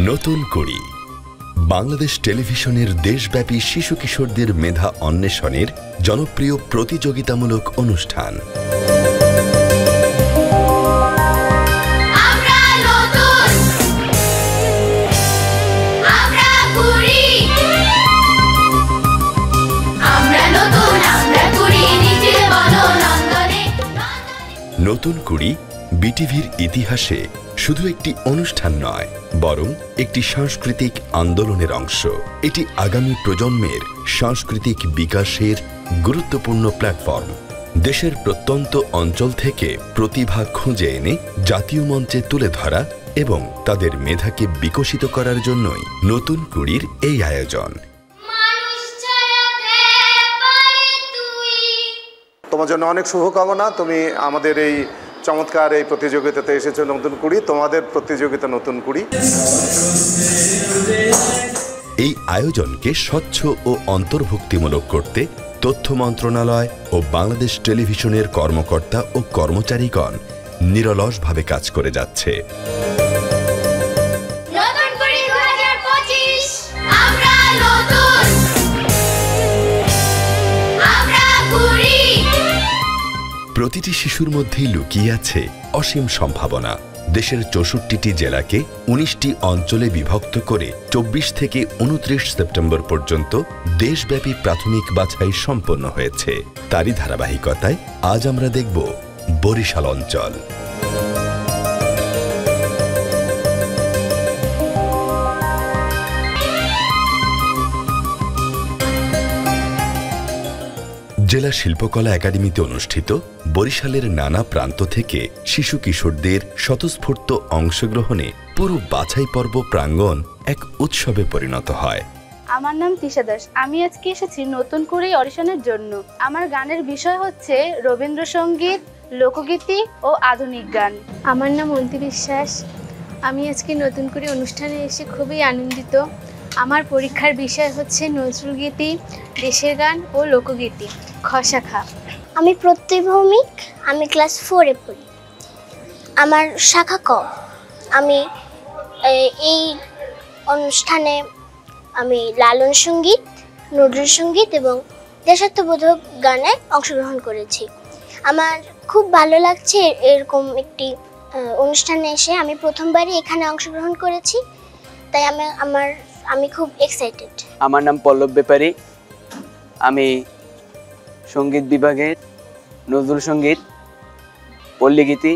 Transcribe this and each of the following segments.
নতুন কুড়ি বাংলাদেশ টেলিভিশনের দেশব্যাপী শিশু কিশোরদের মেধা অন্বেষণের জনপ্রিয় প্রতিযোগিতামূলক অনুষ্ঠান। নতুন কুড়ি বিটিভির ইতিহাসে শুধু একটি অনুষ্ঠান নয়, বরং একটি সাংস্কৃতিক আন্দোলনের অংশ। এটি আগামী প্রজন্মের সাংস্কৃতিক বিকাশের গুরুত্বপূর্ণ প্ল্যাটফর্ম। দেশের প্রত্যন্ত অঞ্চল থেকে প্রতিভা খুঁজে এনে জাতীয় মঞ্চে তুলে ধরা এবং তাদের মেধাকে বিকশিত করার জন্যই নতুন কুড়ির এই আয়োজন। তোমার জন্য অনেক শুভকামনা। তুমি আমাদের এই চমৎকার এই প্রতিযোগিতাতে এসেছো নতুন কুড়ি। তোমাদের প্রতিযোগিতা নতুন কুড়ি। এই আয়োজনকে স্বচ্ছ ও অন্তর্ভুক্তিমূলক করতে তথ্য মন্ত্রণালয় ও বাংলাদেশ টেলিভিশনের কর্মকর্তা ও কর্মচারীগণ নিরলসভাবে কাজ করে যাচ্ছে। প্রতিটি শিশুর মধ্যেই লুকিয়ে আছে অসীম সম্ভাবনা। দেশের ৬৪টি জেলাকে ১৯টি অঞ্চলে বিভক্ত করে ২৪ থেকে ২৯ সেপ্টেম্বর পর্যন্ত দেশব্যাপী প্রাথমিক বাছাই সম্পন্ন হয়েছে। তারই ধারাবাহিকতায় আজ আমরা দেখব বরিশাল অঞ্চল। জেলা শিল্পকলা একাডেমিতে অনুষ্ঠিত বরিশালের নানা প্রান্ত থেকে শিশু কিশোরদের স্বতঃস্ফূর্ত অংশগ্রহণে পুরো বাছাই পর্ব প্রাঙ্গণ এক উৎসবে পরিণত হয়। আমার নাম তিশা দাস। আমি আজকে এসেছি নতুন করে অডিশনের জন্য। আমার গানের বিষয় হচ্ছে রবীন্দ্রসঙ্গীত, লোকগীতি ও আধুনিক গান। আমার নাম অন্তি বিশ্বাস। আমি আজকে নতুন করে অনুষ্ঠানে এসে খুবই আনন্দিত। আমার পরীক্ষার বিষয় হচ্ছে নজরুল গীতি, দেশের গান ও লোকগীতি, খ শাখা। আমি প্রত্যয়ভৌমিক। আমি ক্লাস 4-এ পড়ি। আমার শাখা ক। আমি এই অনুষ্ঠানে আমি লালন সঙ্গীত, নজরুল সঙ্গীত এবং দেশাত্মবোধক গানে অংশগ্রহণ করেছি। আমার খুব ভালো লাগছে এরকম একটি অনুষ্ঠানে এসে। আমি প্রথমবারই এখানে অংশগ্রহণ করেছি, তাই আমি খুব এক্সাইটেড। আমার নাম পল্লব ব্যাপারী। আমি সঙ্গীত বিভাগের নজরুল সঙ্গীত, পল্লীগীতি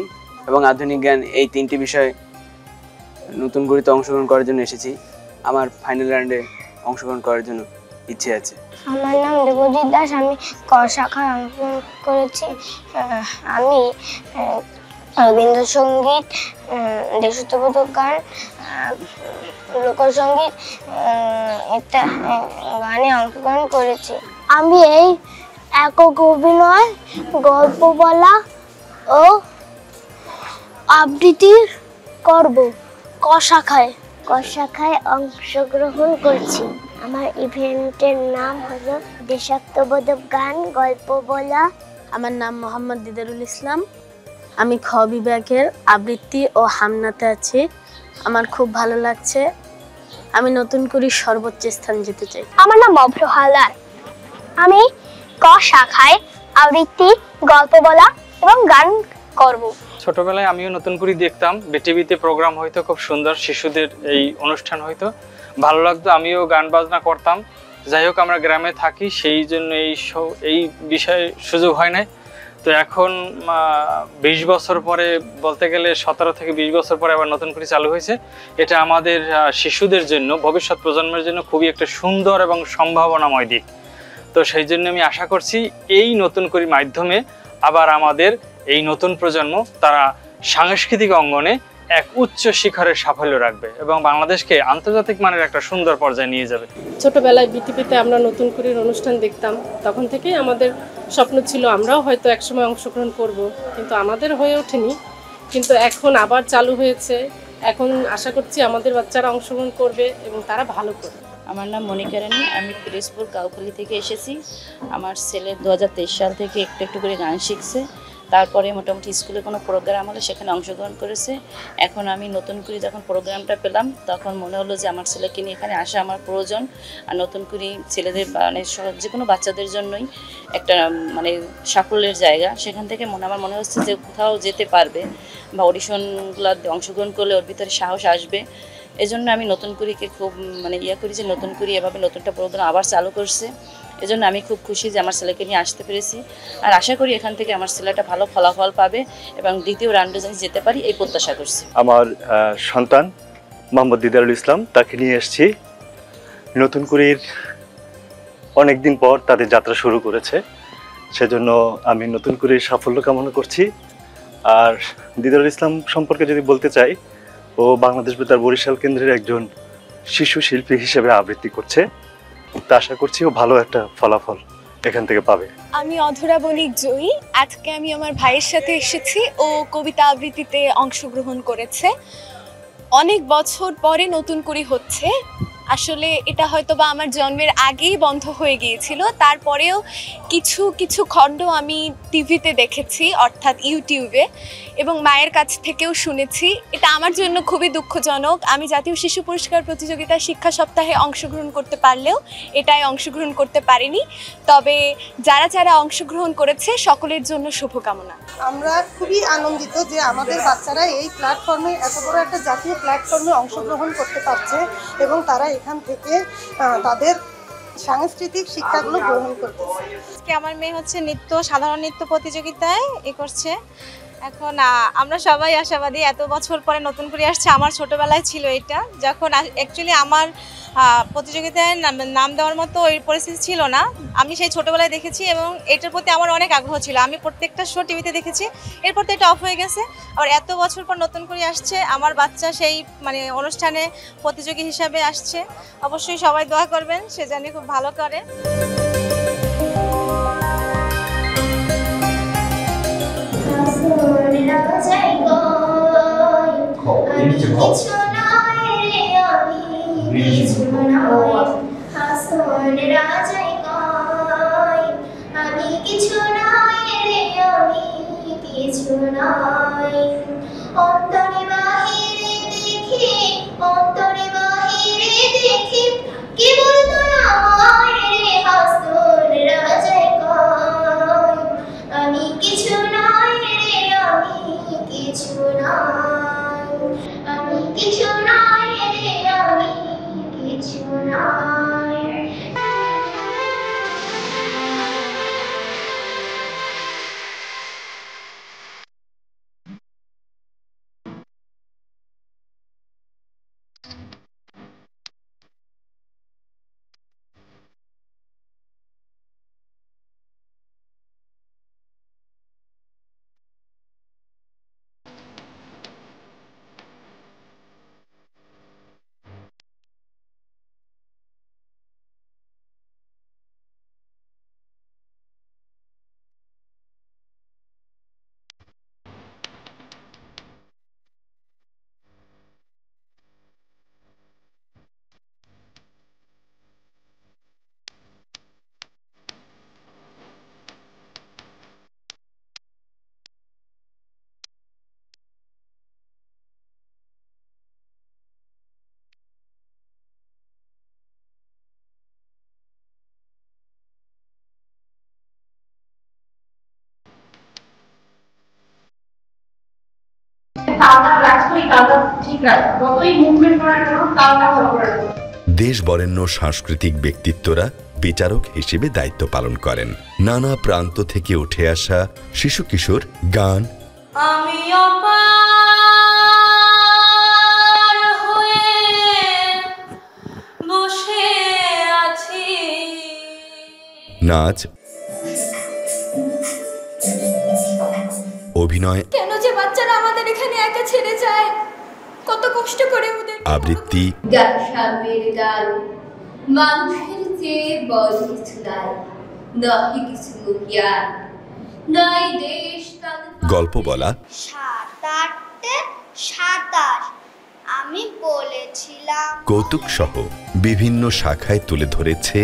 এবং আধুনিক গান এই 3টি বিষয়ে নতুন কুড়িতে অংশগ্রহণ করার জন্য এসেছি। আমার ফাইনাল রাউন্ডে অংশগ্রহণ করার জন্য ইচ্ছে আছে। আমার নাম দেবজিৎ দাস। আমি ক শাখায় অংশগ্রহণ করেছি। আমি রবীন্দ্রসঙ্গীত, দেশাত্মবোধক গান, লোকসঙ্গীত গানে অংশগ্রহণ করেছি। আমি এই একক অভিনয়, গল্প বলা ও আবৃত্তি করব ক শাখায় অংশগ্রহণ করছি। আমার ইভেন্টের নাম হলো দেশাত্মবোধক গান, গল্প বলা। আমার নাম মোহাম্মদ দিদারুল ইসলাম। আমি খ বিভাগের আবৃত্তি ও হামনাতে আছি। আমার খুব ভালো লাগছে। আমি নতুন করে সর্বোচ্চ স্থান যেতে চাই। আমার নাম অভ্র হালদার। আমি ক শাখায় আবৃত্তি, গল্প বলা এবং গান করব। ছোটবেলায় আমিও নতুন করে দেখতাম, বিটিভিতে প্রোগ্রাম হয়তো খুব সুন্দর, শিশুদের এই অনুষ্ঠান হয়তো ভালো লাগতো। আমিও গান বাজনা করতাম। যাই হোক, আমরা গ্রামে থাকি, সেই জন্য এই বিষয়ে সুযোগ হয় নাই। তো এখন 20 বছর পরে, বলতে গেলে 17 থেকে 20 বছর পরে আবার নতুন করে চালু হয়েছে। এটা আমাদের শিশুদের জন্য, ভবিষ্যৎ প্রজন্মের জন্য খুবই একটা সুন্দর এবং সম্ভাবনাময় দিক। তো সেই জন্য আমি আশা করছি এই নতুন করে মাধ্যমে আবার আমাদের এই নতুন প্রজন্ম তারা সাংস্কৃতিক অঙ্গনে এক উচ্চ শিখরের সাফল্য রাখবে এবং বাংলাদেশকে আন্তর্জাতিক মানের একটা সুন্দর পর্যায়ে নিয়ে যাবে। ছোটবেলায় বিটিভিতে আমরা নতুন করে অনুষ্ঠান দেখতাম, তখন থেকেই আমাদের স্বপ্ন ছিল আমরাও হয়তো একসময় অংশগ্রহণ করব, কিন্তু আমাদের হয়ে ওঠেনি। কিন্তু এখন আবার চালু হয়েছে। এখন আশা করছি আমাদের বাচ্চারা অংশগ্রহণ করবে এবং তারা ভালো করবে। আমার নাম মনিকা রানী। আমি পিরোজপুর কাউখালী থেকে এসেছি। আমার ছেলে 2023 সাল থেকে একটু একটু করে গান শিখছে। তারপরে মোটামুটি স্কুলে কোনো প্রোগ্রাম হলে সেখানে অংশগ্রহণ করেছে। এখন আমি নতুন করে যখন প্রোগ্রামটা পেলাম তখন মনে হলো যে আমার ছেলেকে নিয়ে এখানে আসা আমার প্রয়োজন। আর নতুন করে ছেলেদের মানে যে কোনো বাচ্চাদের জন্যই একটা মানে সাফল্যের জায়গা। সেখান থেকে আমার মনে হচ্ছে যে কোথাও যেতে পারবে বা অডিশনগুলোতে অংশগ্রহণ করলে ওর ভিতরে সাহস আসবে। এজন্য আমি নতুন করিকে খুব মানে করি যে নতুন করি এভাবে নতুনটা প্রোগ্রাম আবার চালু করছে। এজন্য আমি খুব খুশি যে আমার ছেলেকে নিয়ে আসতে পেরেছি। আর আশা করি এখান থেকে আমার ছেলেটা ভালো ফলাফল পাবে এবং দ্বিতীয় রাউন্ডে যেন যেতে পারি এই প্রত্যাশা করছি। আমার সন্তান মোহাম্মদ দিদারুল ইসলাম, তাকে নিয়ে এসেছি। নতুন করির অনেকদিন পর তাদের যাত্রা শুরু করেছে, সেজন্য আমি নতুন করির সাফল্য কামনা করছি। আর দিদারুল ইসলাম সম্পর্কে যদি বলতে চাই, ও বাংলাদেশ বেতার বরিশাল কেন্দ্রের একজন শিশু শিল্পী হিসেবে আবৃত্তি করছে। তা আশা করছি ও ভালো একটা ফলাফল এখান থেকে পাবে। আমি অধরা বণিক জয়ী। আজকে আমি আমার ভাইয়ের সাথে এসেছি। ও কবিতা আবৃত্তিতে অংশগ্রহণ করেছে। অনেক বছর পরে নতুন করে হচ্ছে। আসলে এটা হয়তো বা আমার জন্মের আগেই বন্ধ হয়ে গিয়েছিল, তারপরেও কিছু কিছু খণ্ড আমি টিভিতে দেখেছি, অর্থাৎ ইউটিউবে, এবং মায়ের কাছ থেকেও শুনেছি। এটা আমার জন্য খুবই দুঃখজনক। আমি জাতীয় শিশু পুরস্কার প্রতিযোগিতার শিক্ষা সপ্তাহে অংশগ্রহণ করতে পারলেও এটায় অংশগ্রহণ করতে পারিনি। তবে যারা যারা অংশগ্রহণ করেছে সকলের জন্য শুভকামনা। আমরা খুবই আনন্দিত যে আমাদের বাচ্চারা এই প্ল্যাটফর্মে, এত বড় একটা জাতীয় প্ল্যাটফর্মে অংশগ্রহণ করতে পারছে এবং তারা এখান থেকে তাদের সাংস্কৃতিক শিক্ষাগুলো গ্রহণ করতেছে। আজকে আমার মেয়ে হচ্ছে সাধারণ নৃত্য প্রতিযোগিতায় করছে। এখন আমরা সবাই আশাবাদী, এত বছর পরে নতুন করে আসছে। আমার ছোটবেলায় ছিল এটা, যখন অ্যাকচুয়ালি আমার প্রতিযোগিতায় নাম দেওয়ার মতো ওই পরিস্থিতি ছিল না। আমি সেই ছোটবেলায় দেখেছি এবং এটার প্রতি আমার অনেক আগ্রহ ছিল। আমি প্রত্যেকটা শো টিভিতে দেখেছি, এরপর তো এটা অফ হয়ে গেছে। আর এত বছর পর নতুন করে আসছে আমার বাচ্চা, সেই মানে অনুষ্ঠানে প্রতিযোগী হিসাবে আসছে। অবশ্যই সবাই দোয়া করবেন সে জানি খুব ভালো করে। অন্তরে বাহিরে দেখি, অন্তরে বাহিরে দেখি, কি বলতো আমায় রে হাসন রাজায় কয়, আমি কিছু নয় রে, আমি কিছু নয়, আমি কিছু নয় রে, আমি কিছু নয়। দেশ বরেণ্য সাংস্কৃতিক ব্যক্তিত্বরা বিচারক হিসেবে দায়িত্ব পালন করেন। নানা প্রান্ত থেকে উঠে আসা শিশু কিশোর গান, আমি অপার হয়ে বসে আছি, নাচ, অভিনয়, কেন যে বাচ্চারা আমাদের এখানে একা ছেড়ে যায়, কত কষ্ট করে ওদের আবৃত্তি, গান, মানুষের চেয়ে বড় কিছু নাই, নয় কিছু জ্ঞান, নয় দেশ, গল্প বলা, 27 আমি বলেছিলাম, কৌতুক সহ বিভিন্ন শাখায় তুলে ধরেছে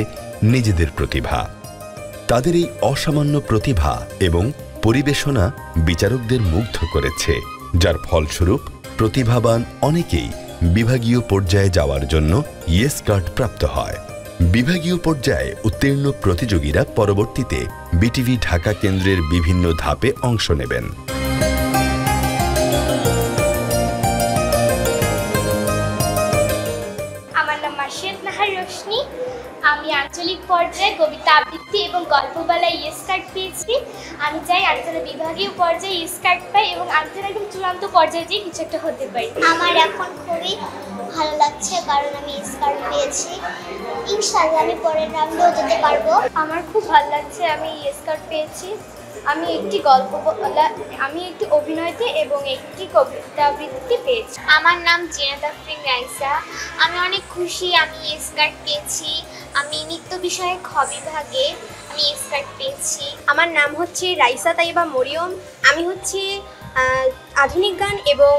নিজেদের প্রতিভা। তাদের এই অসামান্য প্রতিভা এবং পরিবেশনা বিচারকদের মুগ্ধ করেছে, যার ফলস্বরূপ প্রতিভাবান অনেকেই বিভাগীয় পর্যায়ে যাওয়ার জন্য ইয়েস কার্ড প্রাপ্ত হয়। বিভাগীয় পর্যায়ে উত্তীর্ণ প্রতিযোগীরা পরবর্তীতে বিটিভি ঢাকা কেন্দ্রের বিভিন্ন ধাপে অংশ নেবেন। আমার নাম মাসিয়াত নাহার রোশনি। আমি আঞ্চলিক পর্যায়ে কবিতা আবৃত্তি এবং গল্প বলায় ইয়েস কার্ড পেয়েছি। আমি চাই আমি যেন বিভাগীয় পর্যায়ে ইয়েস কার্ড পাই এবং আমি যেন একদম চূড়ান্ত পর্যায়ে যেয়ে কিছু একটা হতে পারি। আমার এখন খুবই ভালো লাগছে কারণ আমি ইয়েস কার্ড পেয়েছি। ইনশাআল্লাহ আমি পরের রাউন্ডেও যেতে পারবো। আমার খুব ভালো লাগছে আমি ইয়েস কার্ড পেয়েছি। আমি একটি গল্প বলা, আমি একটি অভিনয়তে এবং একটি কবিতা আবৃত্তি পেয়েছি। আমার নাম জিনাত আফরিন রাইসা। আমি অনেক খুশি আমি ইয়েস কার্ড পেয়েছি। আমি নৃত্য বিষয়ে খ বিভাগে আমি ইয়েস কার্ড পেয়েছি। আমার নাম হচ্ছে রাইসা তাইবা মরিয়ম। আমি হচ্ছে আধুনিক গান এবং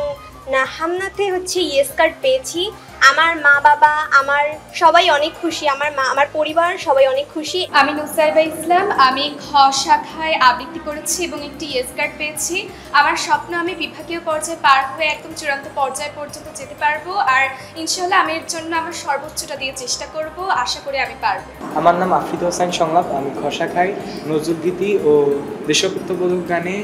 হামনাতে হচ্ছে ইয়েস কার্ড পেয়েছি। আমার মা বাবা আমার সবাই অনেক খুশি, আমার পরিবার সবাই অনেক খুশি। আমি নুসাইবা ইসলাম। আমি খ শাখায় আবৃত্তি করেছি এবং একটি ইয়েস কার্ড পেয়েছি। আমার স্বপ্ন আমি বিভাগীয় পর্যায়ে পার হয়ে একদম চূড়ান্ত পর্যায় পর্যন্ত যেতে পারবো, আর ইনশাআল্লাহ আমি এর জন্য আমার সর্বোচ্চটা দিয়ে চেষ্টা করব। আশা করি আমি পারবো। আমার নাম আফরিদ হোসেন সংলাপ। আমি খ শাখায় নজরুলগীতি ও দেশাত্মবোধক গানে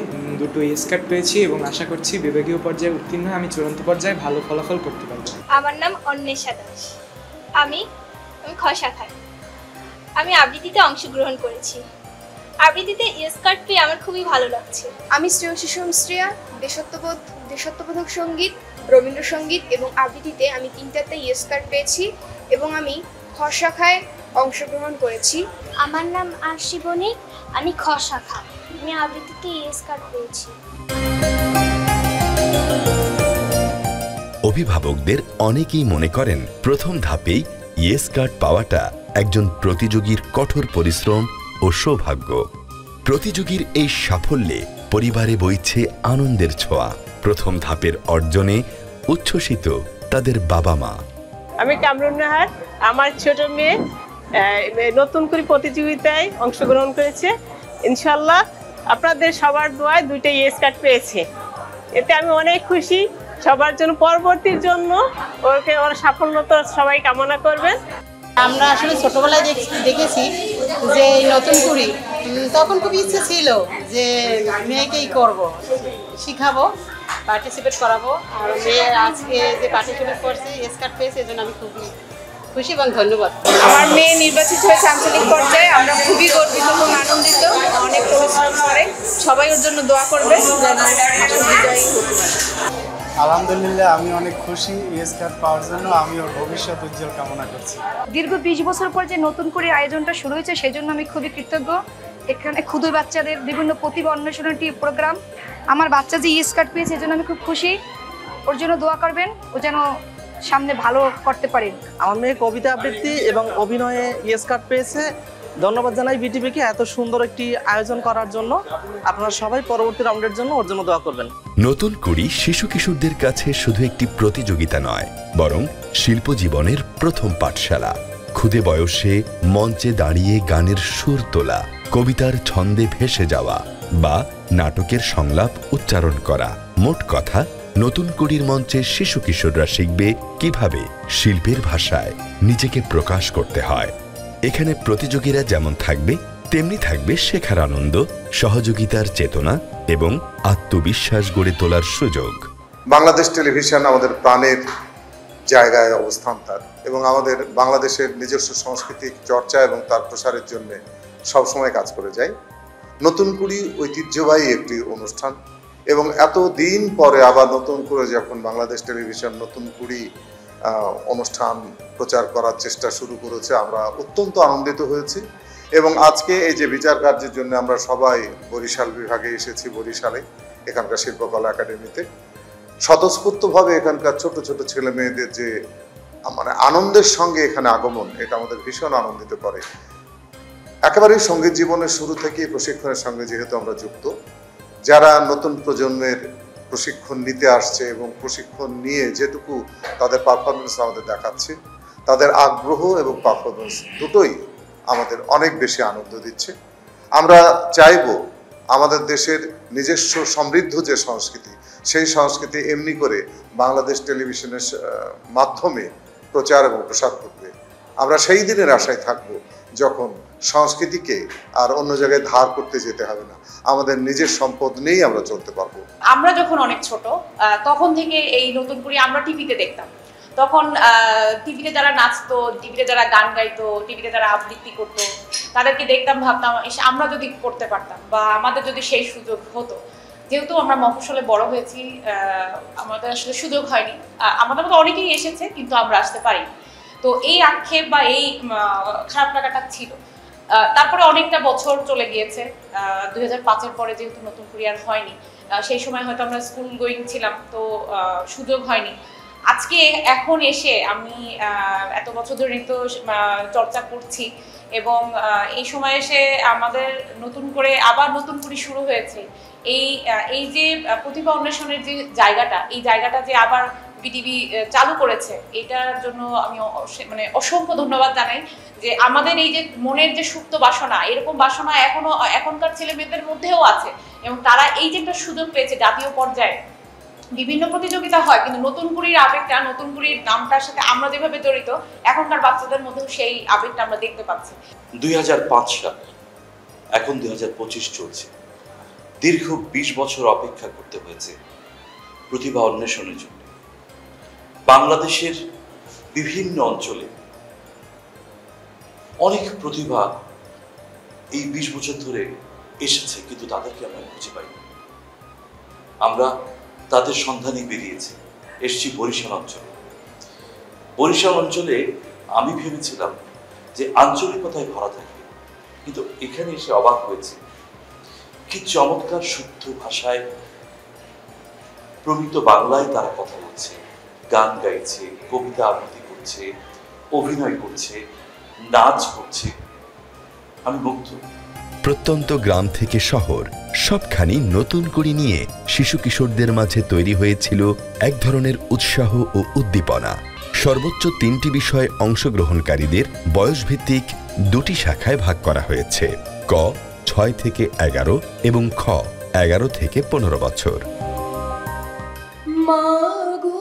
দুটো ইয়েস কার্ড পেয়েছি এবং আশা করছি বিভাগীয় পর্যায়ে উত্তীর্ণ আমি চূড়ান্ত পর্যায়ে ভালো ফলাফল করতে পারবো। আমার নাম অন্বেষা দাস। আমি খ শাখায় আমি আবৃত্তিতে অংশগ্রহণ করেছি। আবৃত্তিতে ইয়েস কার্ড পেয়ে আমার খুবই ভালো লাগছে। আমি শ্রেয়সী শ্রেয়া, দেশাত্মবোধক সঙ্গীত, রবীন্দ্রসঙ্গীত এবং আবৃত্তিতে আমি 3টাতে ইয়েস কার্ড পেয়েছি এবং আমি খ শাখায় অংশগ্রহণ করেছি। আমার নাম আরশি বণিক। আমি খ শাখা, আমি আবৃত্তিতে ইয়েস কার্ড পেয়েছি। অভিভাবকদের অনেকেই মনে করেন প্রথম ধাপেই ইয়েস কার্ড পাওয়াটা একজন প্রতিযোগীর কঠোর পরিশ্রম ও সৌভাগ্য। প্রতিযোগীর এই সাফল্যে পরিবারে বইছে আনন্দের ছোঁয়া। প্রথম ধাপের অর্জনে উচ্ছ্বসিত তাদের বাবা মা। আমি কামরুন নাহার। আমার ছোট মেয়ে নতুন করে প্রতিযোগিতায় অংশগ্রহণ করেছে। ইনশাল্লাহ আপনাদের সবার দোয়ায় 2টা ইয়েস কার্ড পেয়েছে। এতে আমি অনেক খুশি। সবার জন্য পরবর্তীর জন্য ওর সাফল্য তো সবাই কামনা করবেন। আমরা আসলে ছোটবেলায় দেখেছি যে নতুন কুড়ি, তখন খুব ইচ্ছে ছিল যে মেয়েকেই করব, শিখাবো, পার্টিসিপেট করাবো। আর মেয়ে আজকে যে পার্টিসিপেট করছে ইয়েস কার্ড পেয়েছে, এজন্য আমি খুবই খুশি এবং ধন্যবাদ। আমার মেয়ে নির্বাচিত হয়েছে আঞ্চলিক পর্যায়ে। আমরা খুবই গর্বিত এবং আনন্দিত। অনেক পরিশ্রম করে, সবাই ওর জন্য দোয়া করবে যেন বিজয়ী হতে পারে। আলহামদুলিল্লাহ আমি অনেক খুশি ইয়েস কার্ড পাওয়ার জন্য। আমি ওর ভবিষ্যৎ উজ্জ্বল কামনা করছি। দীর্ঘ 20 বছর পর যে নতুন করে আয়োজনটা শুরু হয়েছে সেই জন্য আমি খুবই কৃতজ্ঞ। এখানে ক্ষুদ্র বাচ্চাদের বিভিন্ন প্রতিভা অন্বেষণ একটি প্রোগ্রাম। আমার বাচ্চা যে ইয়েস কার্ড পেয়েছে এজন্য আমি খুব খুশি। ওর জন্য দোয়া করবেন, ও যেন সামনে ভালো করতে পারে। আমার মেয়ে কবিতা আবৃত্তি এবং অভিনয়ে ইয়েস কার্ড পেয়েছে। ধন্যবাদ জানাই বিটিভিকে এত সুন্দর একটি আয়োজন করার জন্য। আপনারা সবাই পরবর্তী রাউন্ডের জন্য ওর জন্য দোয়া করবেন। নতুন কুড়ি শিশু কিশোরদের কাছে শুধু একটি প্রতিযোগিতা নয়, বরং শিল্প জীবনের প্রথম পাঠশালা। ক্ষুদে বয়সে মঞ্চে দাঁড়িয়ে গানের সুর তোলা, কবিতার ছন্দে ভেসে যাওয়া বা নাটকের সংলাপ উচ্চারণ করা। মোট কথা, নতুন কুড়ির মঞ্চে শিশু কিশোররা শিখবে কিভাবে শিল্পের ভাষায় নিজেকে প্রকাশ করতে হয়। এখানে প্রতিযোগীরা যেমন থাকবে তেমনি থাকবে শেখার আনন্দ, সহযোগিতার চেতনা এবং আত্মবিশ্বাস গড়ে তোলার সুযোগ। বাংলাদেশ টেলিভিশন আমাদের প্রাণের জায়গায় অবস্থান তার, এবং আমাদের বাংলাদেশের নিজস্ব সাংস্কৃতিক চর্চা এবং তার প্রসারের জন্য সবসময় কাজ করে যায়। নতুন কুড়ি ঐতিহ্যবাহী একটি অনুষ্ঠান, এবং এত দিন পরে আবার নতুন করে যখন বাংলাদেশ টেলিভিশন নতুন কুড়ি অনুষ্ঠান প্রচার করার চেষ্টা শুরু করেছে, আমরা অত্যন্ত আনন্দিত হয়েছি। এবং আজকে এই যে বিচার কার্যের জন্য আমরা সবাই বরিশাল বিভাগে এসেছি, বরিশালে এখানকার শিল্পকলা একাডেমিতে স্বতঃস্ফূর্তভাবে এখানকার ছোট ছোট ছেলে মেয়েদের যে মানে আনন্দের সঙ্গে এখানে আগমন, এটা আমাদের ভীষণ আনন্দিত করে। একেবারেই সঙ্গীত জীবনের শুরু থেকেই প্রশিক্ষণের সঙ্গে যেহেতু আমরা যুক্ত, যারা নতুন প্রজন্মের প্রশিক্ষণ নিতে আসছে এবং প্রশিক্ষণ নিয়ে যেটুকু তাদের পারফরমেন্স আমাদের দেখাচ্ছে, তাদের আগ্রহ এবং পারফরমেন্স দুটোই আমাদের অনেক বেশি আনন্দ দিচ্ছে। আমরা চাইব আমাদের দেশের নিজস্ব সমৃদ্ধ যে সংস্কৃতি, সেই সংস্কৃতি এমনি করে বাংলাদেশ টেলিভিশনের মাধ্যমে প্রচার এবং প্রসার করবে। আমরা সেই দিনের আশায় থাকব যখন সংস্কৃতিকে আর অন্য জায়গায় ধার করতে যেতে হবে না, আমাদের নিজের সম্পদ নিয়েই আমরা চলতে পারবো। আমরা যখন অনেক ছোট তখন থেকে এই নতুন করে আমরা টিভিতে দেখতাম, তখন টিভিতে যারা নাচতো, টিভিতে যারা গান গাইতো, টিভিতে যারা আবৃত্তি করতো, তাদেরকে দেখতাম, ভাবতাম আমরা যদি করতে পারতাম বা আমাদের যদি সেই সুযোগ হতো। যেহেতু আমরা মফস্বলে বড় হয়েছি, আমাদের আসলে সুযোগ হয়নি। আমাদের মতো অনেকেই এসেছে কিন্তু আমরা আসতে পারিনি। তো এই আক্ষেপ বা এই খারাপ লাগাটা ছিল। তারপরে অনেকটা বছর চলে গিয়েছে, 2005-এর পরে যেহেতু নতুন করে আর হয়নি, সেই সময় হয়তো আমরা স্কুল গোয়িং ছিলাম, তো সুযোগ হয়নি। আজকে এখন এসে আমি এত বছর ধরে নৃত্য চর্চা করছি এবং এই সময় এসে আমাদের নতুন করে আবার নতুন করে শুরু হয়েছে। এই যে প্রতিভা অন্বেষণের যে জায়গাটা, এই জায়গাটা যে আবার বিটিভি চালু করেছে, এটার জন্য আমি মানে অসংখ্য ধন্যবাদ জানাই। যে আমাদের এই যে মনের যে সুপ্ত বাসনা, এরকম বাসনা এখনকার ছেলে মেয়েদের মধ্যেও আছে এবং তারা এই যে একটা সুযোগ পেয়েছে জাতীয় পর্যায়ে। বিভিন্ন প্রতিযোগিতা হয় কিন্তু নতুন কুড়ির আবেগটা, নতুন কুড়ির নামটার সাথে আমরা যেভাবে জড়িত, এখনকার বাচ্চাদের মধ্যেও সেই আবেগটা আমরা দেখতে পাচ্ছি। 2005 সাল, এখন 2025 চলছে। দীর্ঘ 20 বছর অপেক্ষা করতে হয়েছে প্রতিভা অন্বেষণের জন্য। বাংলাদেশের বিভিন্ন অঞ্চলে অনেক প্রতিভা এই 20 বছর ধরে এসেছে, কিন্তু তাদেরকে আমরা খুঁজে পাইনি। আমরা তাদের সন্ধানে বেরিয়েছি, এসছি বরিশাল অঞ্চলে। বরিশাল অঞ্চলে আমি ভেবেছিলাম যে আঞ্চলিকতায় ভরা থাকবে, কিন্তু এখানে এসে অবাক হয়েছে কি চমৎকার শুদ্ধ ভাষায় প্রমিত বাংলায় তারা কথা বলছে, গান গাইছে, কবিতা আবৃত্তি করছে, অভিনয় করছে, নাচ করছে। আমি মুগ্ধ। প্রত্যন্ত গ্রাম থেকে শহর সবখানি নতুন করে নিয়ে শিশু কিশোরদের মাঝে তৈরি হয়েছিল এক ধরনের উৎসাহ ও উদ্দীপনা। সর্বোচ্চ 3টি বিষয়ে অংশগ্রহণকারীদের বয়সভিত্তিক 2টি শাখায় ভাগ করা হয়েছে, ক 6 থেকে 11 এবং খ 11 থেকে 15 বছর। মাগো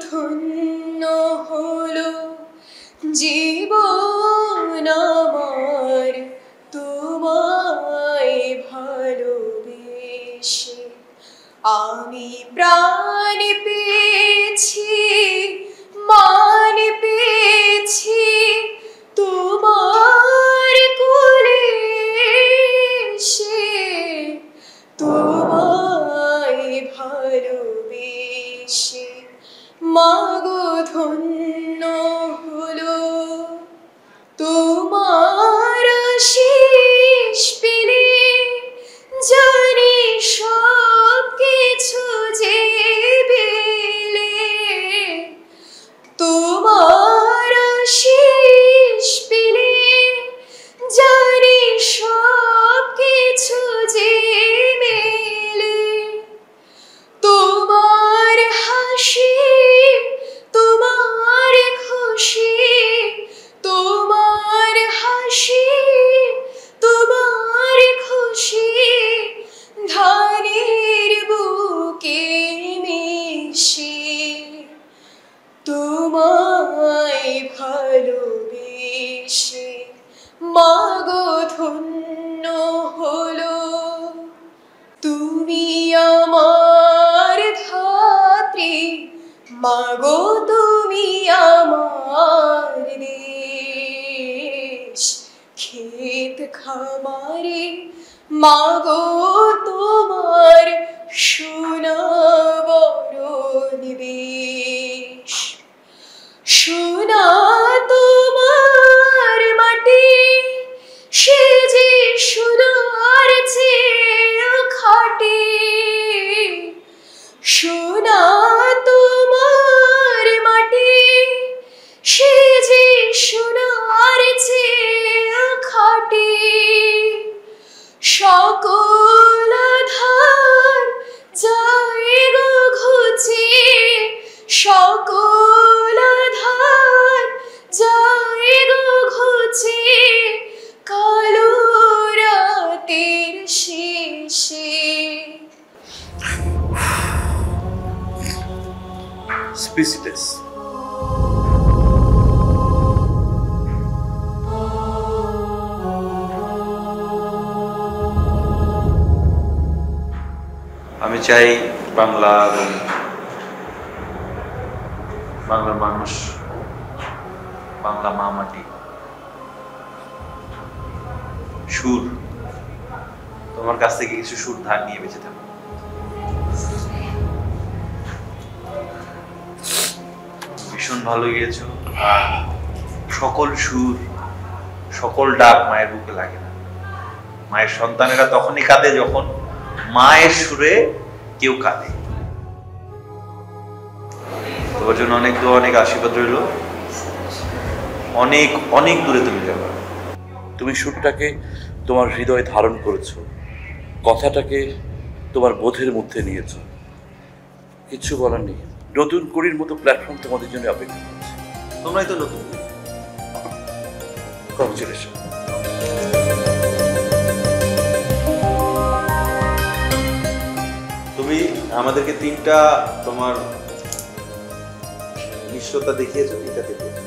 ধন্য হলো জীবন আমার তোমায় ভালোবেসে। আমি প্রাণ পেয়েছি, মান পেয়েছি তোমার কোলে এসে, তোমায় ভালোবেসে। মাগো ধন্য হলো তোমার আশীষ পেলে, জানি সব কিছু যে পেলে। তোমার আশীষ পেলে, জানি সব কিছু যে মেলে। তোমার হাসি, তোমার খুশি, তোমার হাসি, তোমার খুশি, ধানের বুকে মিশে। তোমায় ভালোবেসে মাগো ধন্য হলো তুমি আমার ধাত্রী। মাগো তুমি আমার দেশ, ক্ষেত খামারে মাগো তোমার সোনা বরণ বেশ। সোনা তোমার মাটি, সে যে সোনার চেয়ে খাঁটি। সোনা তোমার মাটি, সে যে সোনার চেয়ে খাঁটি। স্পিচলেস। আমি চাই বাংলা এবং বাংলার মানুষ, বাংলা মা মাটি, সুর, তোমার কাছ থেকে কিছু সুর ধার নিয়ে বেঁচে থাকো। ভীষণ ভালো গিয়েছো। আর সকল সুর, সকল ডাক মায়ের বুকে লাগে না। মায়ের সন্তানেরা তখনই কাঁদে যখন মায়ের সুরে কেউ কাঁদে। তোমার জন্য অনেক দোয়া, অনেক আশীর্বাদ রইল। অনেক অনেক দূরে তুমি যাবে। তুমি সুরটাকে তোমার হৃদয়ে ধারণ করেছো, কথাটাকে তোমার বোধের মধ্যে নিয়েছো। কিচ্ছু বলার নেই। নতুন কুড়ির মতো প্ল্যাটফর্ম তোমাদের জন্য অপেক্ষা করছে। তোমরাই তো নতুন। কংগ্রেচুলেশন। তুমি আমাদেরকে তিনটা তোমার মিশ্রতা দেখিয়েছো, তিনটা দেখিয়েছো।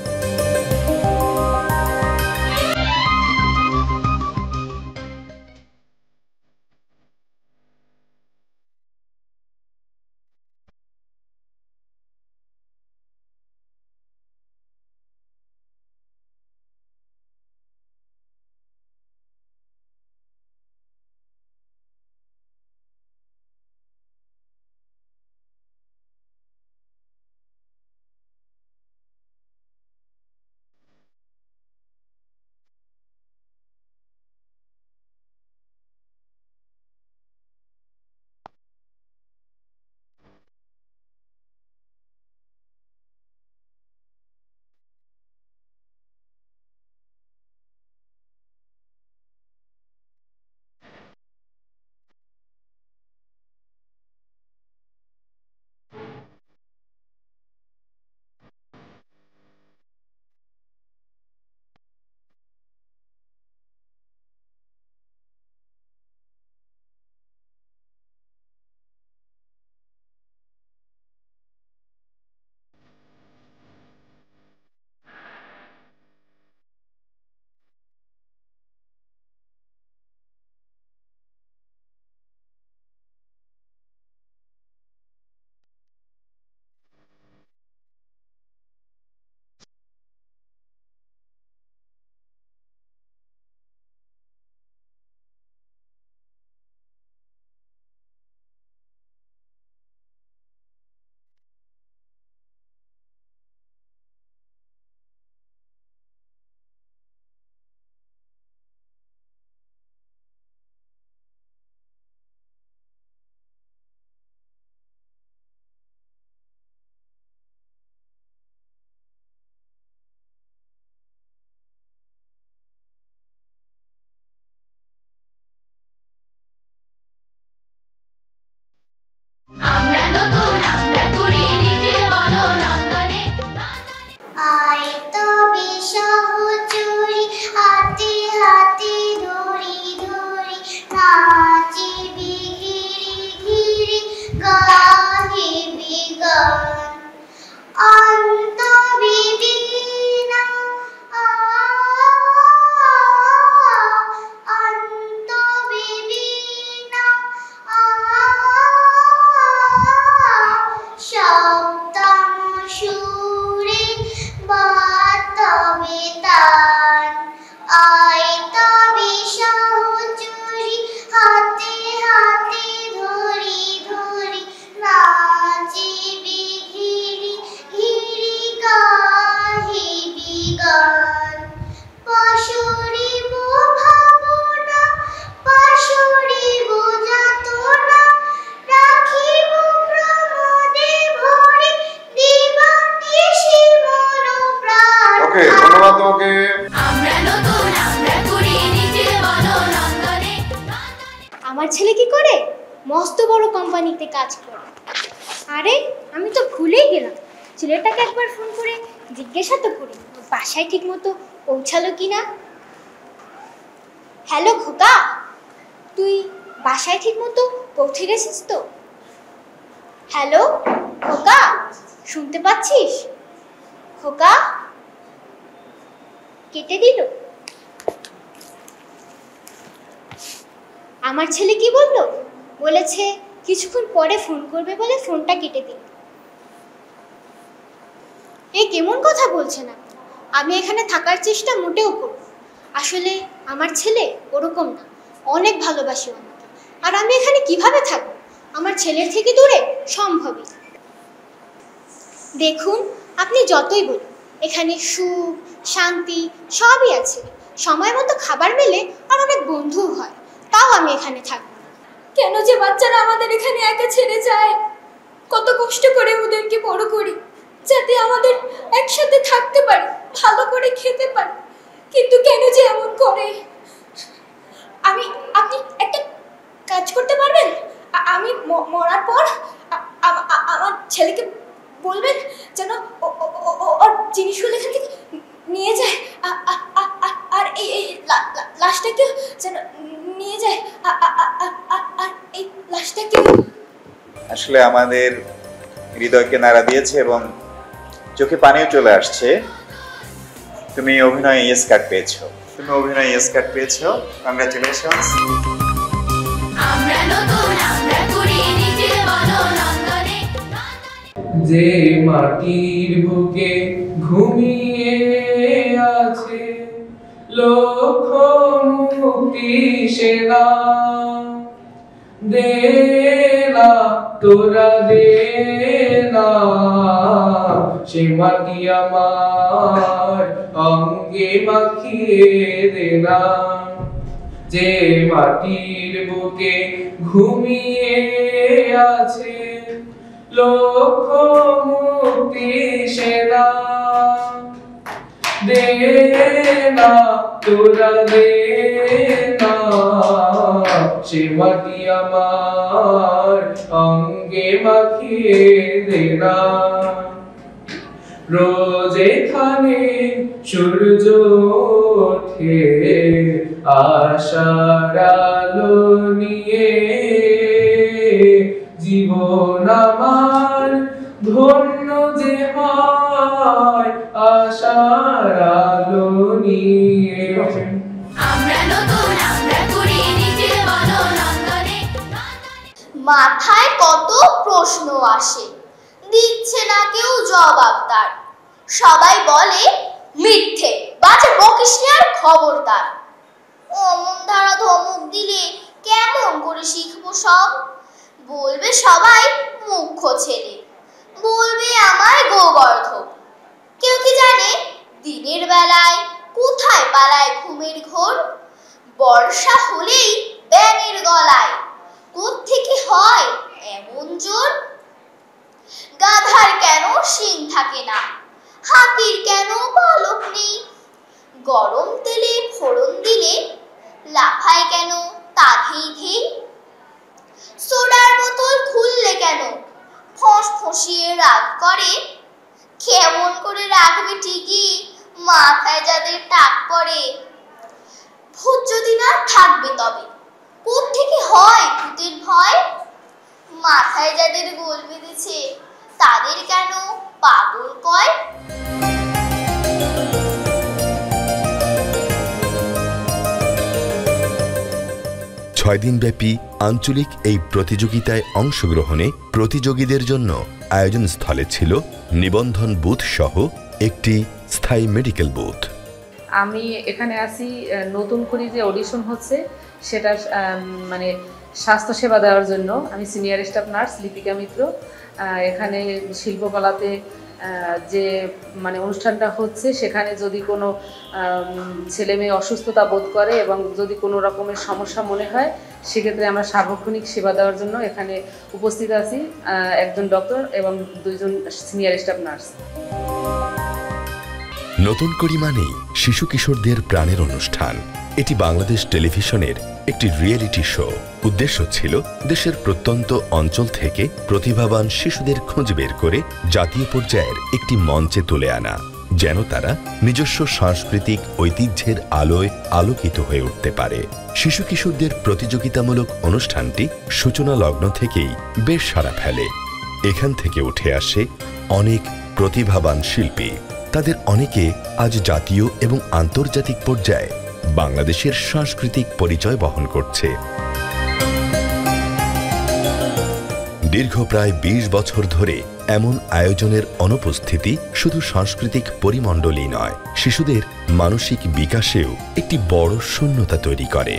আমার ছেলে কি করে? মস্ত বড় কোম্পানিতে কাজ করে। আরে আমি তো ভুলেই গেলাম, ছেলেটাকে একবার ফোন করে জিজ্ঞাসা তো করি বাসায় ঠিক মতো পৌঁছালো কিনা। হ্যালো খোকা, তুই বাসায় ঠিক মতো পৌঁছে গেছিস তো? হ্যালো খোকা, শুনতে পাচ্ছিস খোকা? কেটে দিল। আমার ছেলে কি বললো? বলেছে কিছুক্ষণ পরে ফোন করবে বলে ফোনটা কেটে দিল। এ কেমন কথা বলছে না? আমি এখানে থাকার চেষ্টা মোটেও করব। আসলে আমার ছেলে ওরকম না, অনেক ভালোবাসি আমাকে। আর আমি এখানে কিভাবে থাকবো? আমার ছেলের থেকে দূরে সম্ভবই। দেখুন, আপনি যতই বলুন, এখানে সুখ শান্তি সবই আছে। সময় মতো খাবার মেলে আর অনেক বন্ধুও হয়, তাও আমি এখানে থাকবো না। কেন যে বাচ্চারা আমাদের এখানে একা ছেড়ে যায়? কত কষ্ট করে ওদেরকে বড় করি যাতে আমাদের একসাথে থাকতে পারি, ভালো করে খেতে পারি, কিন্তু কেন যে এমন করে? আপনি একটা কাজ করতে পারবেন? আমি মরার পর আমার ছেলেকে বলবেন যেন ওর জিনিসগুলো এখান থেকে নিয়ে যায়, আর এই লাশটাকে যেন নিয়ে যায়, আর এই লাশটাকে। আসলে আমাদের হৃদয়কে নাড়া দিয়েছে এবং চোখে পানিও চলে আসছে। তুমি অভিনয়ে ইয়েস কার্ড পেয়েছো। কংগ্রাচুলেশনস। যে মাটির বুকে ঘুমিয়ে আছে লক্ষ মুক্তি সেনা, দে না তোরা দে না সে মাটি আমার অঙ্গে মাখিয়ে দে না। যে মাটির বুকে ঘুমিয়ে আছে লক্ষ মুক্তি সেনা, দে না তোরা দে না সে মাটি আমার অঙ্গে মাখিয়ে দে না। রোজ এখানে সূর্য ওঠে আশার আলো নিয়ে, জীবন আমার ধন্য যে হয় আশার আলো নিয়ে। মাথায় কত প্রশ্ন আসে, দিচ্ছে না কেউ জবাব তার। সবাই বলে মিথ্যে, বাজে বকিস নি আর খবরদার। অমন ধারা ধমক দিলে কেমন করে শিখবো সব? বলবে সবাই মুখ্য ছেলে, বলবে আমায় গোবর্ধন। কেউ কি জানে দিনের বেলায় কোথায় পালায় ঘুমের ঘোর? বর্ষা হলেই ব্যাঙের গলায় কোত্থেকে হয় এমন জোর? গাধার কেন শিং থাকে না, হাতির কেন পালক নেই? গরম তেলে ফোড়ন দিলে লাফায় কেন তা ঘেই ঘেই? সোডার বোতল খুললে কেন ফস ফসিয়ে রাগ করে? কেমন করে রাখবে ঠিকই মাথায় যাদের টাক পড়ে? ভূত যদি না থাকবে তবে কোত্থেকে হয় ভূতের ভয়? মাথায় যাদের গোল বেঁধেছে তাদের কেন পাগল কয়? 6 দিনব্যাপী আঞ্চলিক এই প্রতিযোগিতায় অংশগ্রহণে প্রতিযোগীদের জন্য আয়োজন স্থলে ছিল নিবন্ধন বুথ সহ একটি স্থায়ী মেডিকেল বুথ। আমি এখানে আসি নতুন করে যে অডিশন হচ্ছে সেটা মানে স্বাস্থ্যসেবা দেওয়ার জন্য। আমি সিনিয়র স্টাফ নার্স লিপিকা মিত্র। এখানে শিল্পকলাতে যে মানে অনুষ্ঠানটা হচ্ছে সেখানে যদি কোনো ছেলে মেয়ে অসুস্থতা বোধ করে এবং যদি কোনো রকমের সমস্যা মনে হয় সেক্ষেত্রে আমরা সার্বক্ষণিক সেবা দেওয়ার জন্য এখানে উপস্থিত আছি, একজন ডক্টর এবং 2 জন সিনিয়র স্টাফ নার্স। নতুন করি মানেই শিশু কিশোরদের প্রাণের অনুষ্ঠান। এটি বাংলাদেশ টেলিভিশনের একটি রিয়েলিটি শো। উদ্দেশ্য ছিল দেশের প্রত্যন্ত অঞ্চল থেকে প্রতিভাবান শিশুদের খোঁজ বের করে জাতীয় পর্যায়ের একটি মঞ্চে তুলে আনা, যেন তারা নিজস্ব সাংস্কৃতিক ঐতিহ্যের আলোয় আলোকিত হয়ে উঠতে পারে। শিশু কিশোরদের প্রতিযোগিতামূলক অনুষ্ঠানটি সূচনা লগ্ন থেকেই বেশ সাড়া ফেলে। এখান থেকে উঠে আসে অনেক প্রতিভাবান শিল্পী। তাদের অনেকে আজ জাতীয় এবং আন্তর্জাতিক পর্যায়ে বাংলাদেশের সাংস্কৃতিক পরিচয় বহন করছে। দীর্ঘ প্রায় ২০ বছর ধরে এমন আয়োজনের অনুপস্থিতি শুধু সাংস্কৃতিক পরিমণ্ডলই নয়, শিশুদের মানসিক বিকাশেও একটি বড় শূন্যতা তৈরি করে।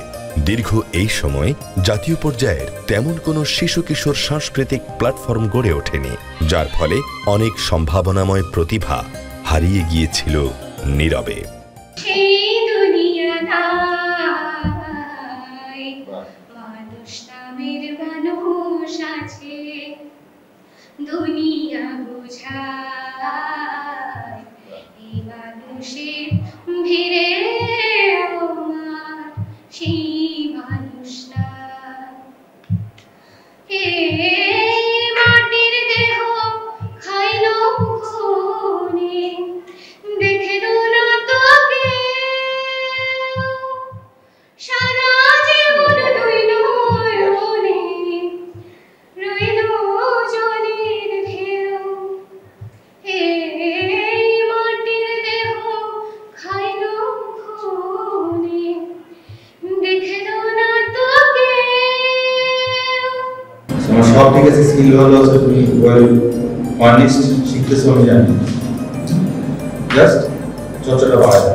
দীর্ঘ এই সময় জাতীয় পর্যায়ের তেমন কোনো শিশু কিশোর সাংস্কৃতিক প্ল্যাটফর্ম গড়ে ওঠেনি, যার ফলে অনেক সম্ভাবনাময় প্রতিভা হারিয়ে গিয়েছিল নীরবে। দুনিয়া বুঝায় এই মানুষের ভিড়ে আমার সেই মানুষ না। মাটির দেহ খাইল খুনে দেখে না তোকে সারা জীবন দুই নয়নে রইল জলের ঢেউ। মাটির দেহ খাইল খুনে দেখে না তোকে। আমার সব ঠিক আছে, স্কিল ভালো আছে, তুমি ওয়েল অনেস্ট শিখতেছো আমি জানি, জাস্ট চর্চাটা বাড়ায়।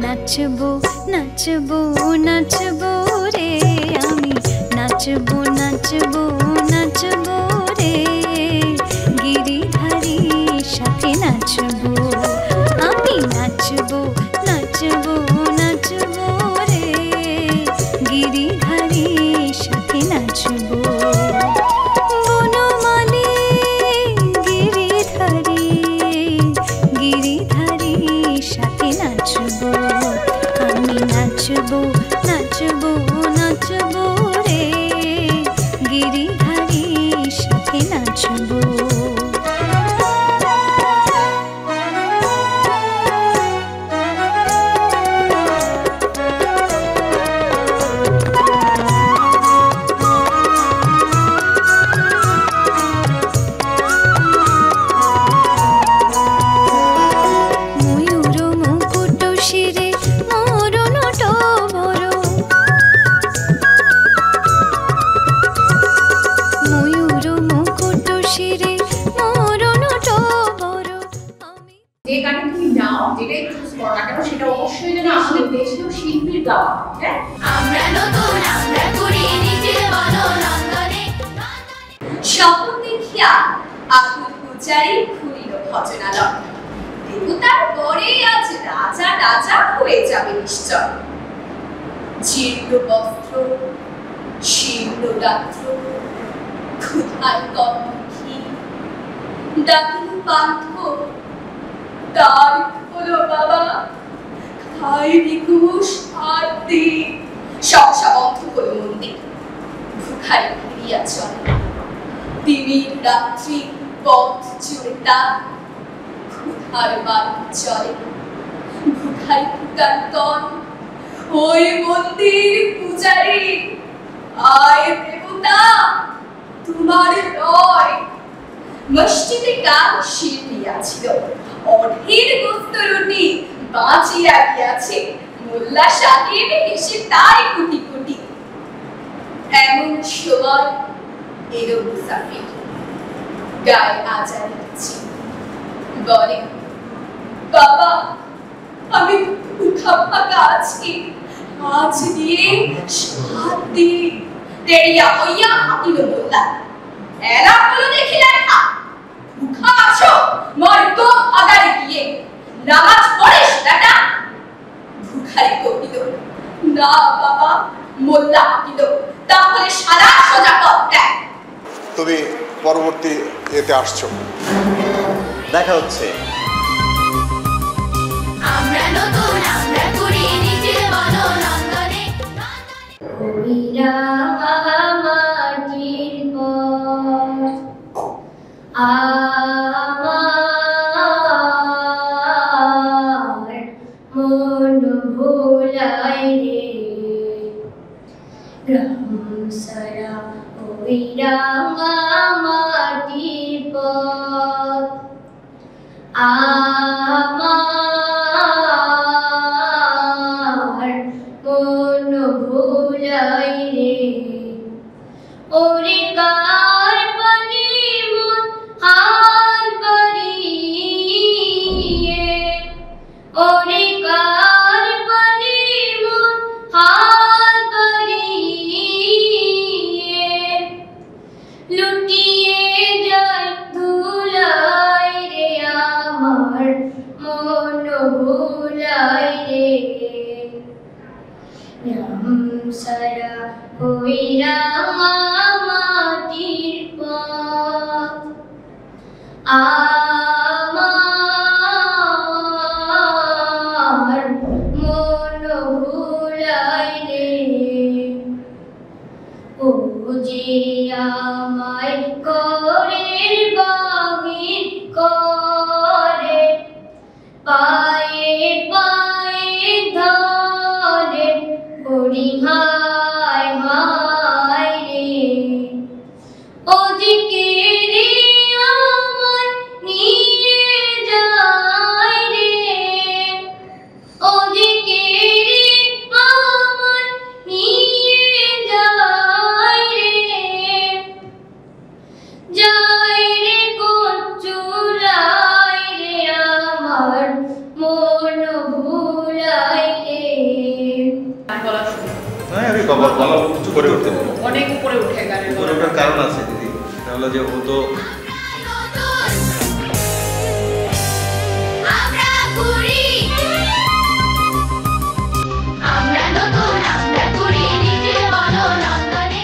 নাচবো নাচবো নাচবো রে, আমি নাচবো নাচবো নাচবো রে, গিরিধারীর সাথে নাচবো। আমি নাচবো নাচবো নাচবো রে, গিরিধারীর সাথে নাচবো। বনমালী গিরিধারী গিরিধারীর সাথে নাচবো। আমি নাচবো নাচবো নাচবো রে, গিরিধারীর সাথে নাচবো। যে গানে তুমি নাও, যেটাই চুজ করো না কেন, সেটা অবশ্যই যেন আমাদের দেশীয় শিল্পীর গাওয়া। হ্যাঁ, আমরা নতুন, আমরা করি নিজের বননন্দনে। স্বপ্ন দেখিয়া আকুল পূজারি ঘুরিল ভজনালয়, দেবতার পরে আজ রাজা রাজা হয়ে যাবে নিশ্চয়। জীর্ণ বস্ত্র শীর্ণ রাত্র ক্ষুধার কণ্ঠী ডাকিল পান্থ, তার হলো বাবা খাই নিকুশ আর দিন। সহসা বন্ধ হলো মন্দির, ভুখারি ফিরিয়া চলে। তিমির রাত্রি পথ জুড়ে তার ক্ষুধার বাড়ি চলে। ভুখারি ফুটার তন ওই মন্দির পূজারি, আয় দেবতা তোমার রয়। মসজিদে কাল শির নিয়াছিল, অধীর গোস্ত রুটি বাঁচিয়া গিয়াছে মোল্লা সাহেব এসে তাই কুটি কুটি। এমন সময় এলো মুসাফির, গায়ে আজার দিচ্ছি, বলে বাবা আমি ফাঁকা আছি, আজ দিয়ে 7 দিন দেরিয়া হইয়া আপিল মোল্লা। এরা হলো দেখি লেখা, ভুখা আছো মর্গ আগারে গিয়ে নামাজ পড়িস বেটা। ভুখারি কহিল না বাবা। মোল্লা আপিল তাহলে সারা সোজা পথ দেয়। তুমি পরবর্তী এতে আসছো, দেখা হচ্ছে। আমরা নতুন আমরা করি নিজের বননন্দনে কইরা মাটির পর আমার মন ভোলাই রে গ্রাম সারা কইরা মাটির পর আমার মন ভোলাই রে ওরে কার পানি মন হার বাড়িয়ে ওরে কার পানি মন হার বাড়িয়ে লুটিয়ে যায় ধুলাই রে আমার মন ভুলাই রে সারা হইরা মাটির পথ আমার মন ভুলাই রে ও যে আমায় করের বাগির করে পায়ে পায়ে ধরে হরি হায় হায় রে ও যে কে রে আমায় নিয়ে যায় রে ও যে কে রে আমায় নিয়ে যায় রে যায় রে কোন চুলাই রে আমার মন ভুলাই রে। আমি বাবা বলা কিছু করে উঠতে পারবো, অনেক উপরে উঠে গানের উপরে ওঠার কারণ আছে দিদি, তাহলে যে ও তো আমরা করি আমরা নতুন আমরা করি নিজের বননন্দনে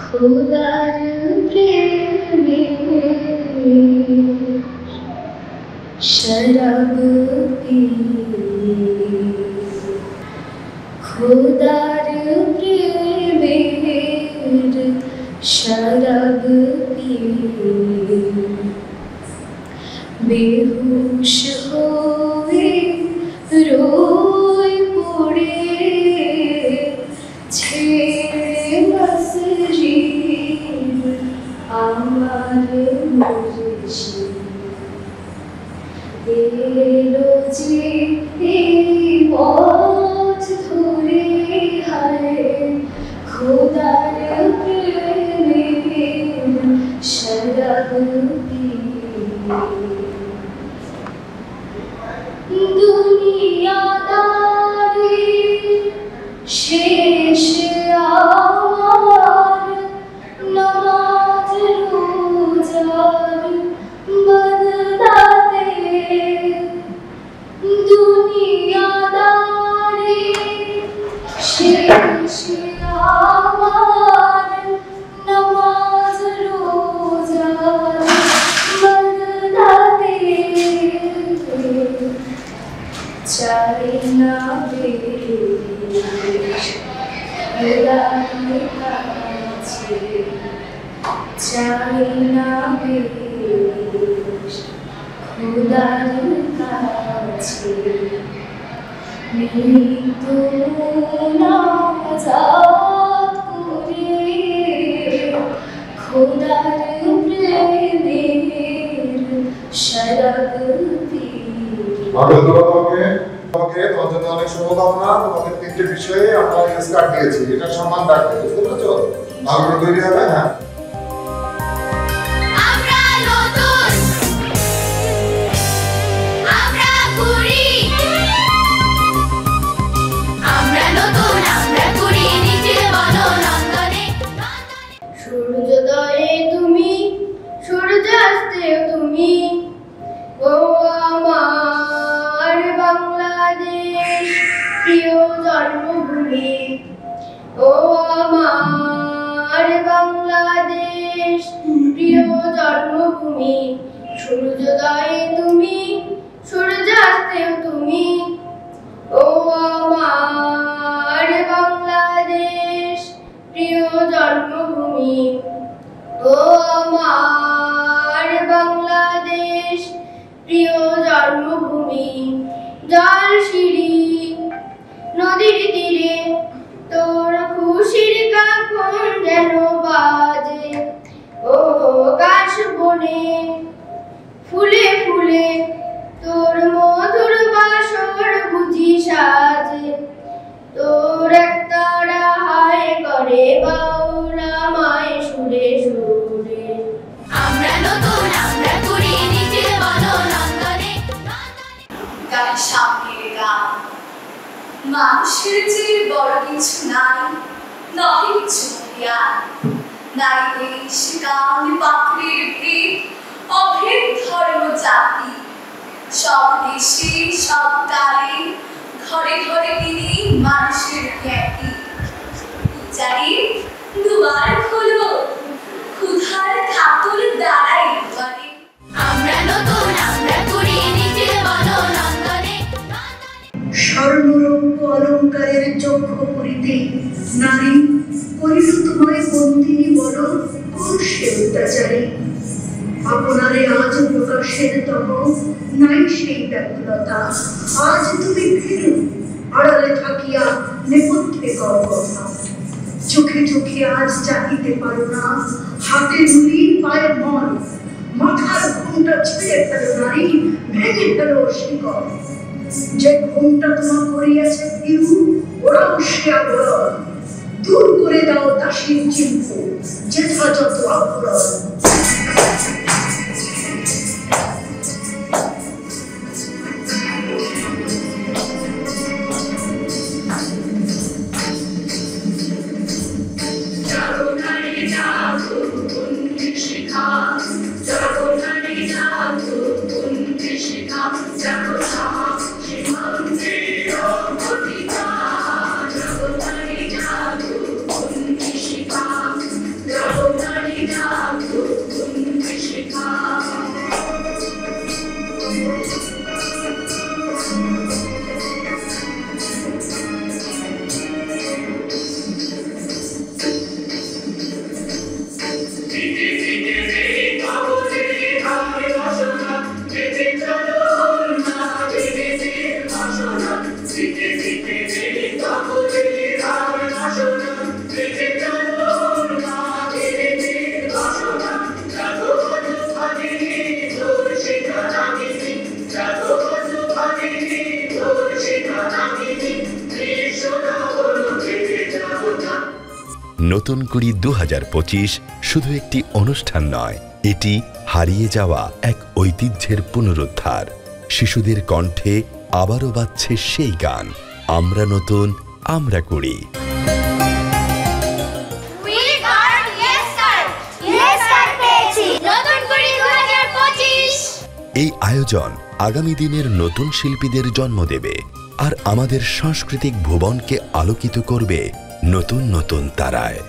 খুদার প্রেমে শরাব পিয়ে খুদার প্রেমে শরাব পিয়ে বেহুশ হয়ে রোয় পড়ে ছেড়ে মসজিদ আমার মুর্শিদ এলো যে এই পথ ধরে হায় খোদার প্রেমে শরাব দুনিয়াদারি শেষ আমার নামাজ রোজার বদলাতে দুনিয়াদারি শেষ আমার নামাজ রোজার বদলাতে চাই না বেশ চাই না বেশ খোদার কাছে মৃত্যু নাজাত করে খোদার প্রেমের শরাব তোমাকে তোমার জন্য অনেক শুভকামনা। তোমাকে 3টে বিষয়ে আমরা স্কার্ট দিয়েছি, এটা সম্মান রাখবে, বুঝতে পেরেছো? ভালো করে তৈরি হবে। হ্যাঁ, সূর্যোদয়ে তুমি সূর্যাস্তেও তুমি ও আমার বাংলাদেশ প্রিয় জন্মভূমি ও আমার বাংলাদেশ প্রিয় জন্মভূমি সূর্যোদয়ে তুমি সূর্যাস্তেও তুমি ও আমার বাংলাদেশ প্রিয় জন্মভূমি ও আমার বাংলাদেশ প্রিয় জন্মভূমি জলশিরি নদীর তীরে তোর খুশির কাকন যেন বাজে ও কাশ বনে ফুলে ফুলে তোর মধুর বাসর বুঝি সাজে তোর একতারা হায় করে বাউলা মায় সুরে সুরে আমরা নতুন আমরা করি নিজের বননন্দনে গান সামনের গান মানুষের যে বড় কিছু নাই নহে কিছু জ্ঞান নাই দেশ গান পাখির ভেদ অভেদ ধর্ম জাতি সব দেশে সব কালে ঘরে ঘরে তিনি মানুষের খ্যাতি জানি দুবার খোলো ক্ষুধার কাতর দাঁড়াই দুয়ারে আমরা নতুন আমরা করি নিজের বননন্দনে স্বর্ণরৌপ্য অলঙ্কারের চক্ষ করিতে নারী করিল তোমায় বন্দিনী বল কোন সে অত্যাচারী আপনারে আজ প্রকাশের তহ নাই সেই ব্যাকুলতা আজ তুমি ফিরু আড়ালে থাকিয়া নেপথ্যে কর কথা চোখে চোখে আজ চাহিতে পারো না হাতে নুলি পায়ে মন মাথার ঘুমটা ছিঁড়ে ফেলো নারী ভেঙে ফেলো শিকল যে ঘুমটা তোমার করিয়াছে ফিরু ওরাও সে আবরণ দূর করে দাও দাসীর চিহ্ন যথাযথ আবরণ নতুন কুড়ি 2025 শুধু একটি অনুষ্ঠান নয়, এটি হারিয়ে যাওয়া এক ঐতিহ্যের পুনরুদ্ধার। শিশুদের কণ্ঠে আবারও বাজছে সেই গান, আমরা নতুন, আমরা কুড়ি। এই আয়োজন আগামী দিনের নতুন শিল্পীদের জন্ম দেবে আর আমাদের সাংস্কৃতিক ভুবনকে আলোকিত করবে নতুন নতুন তারায়।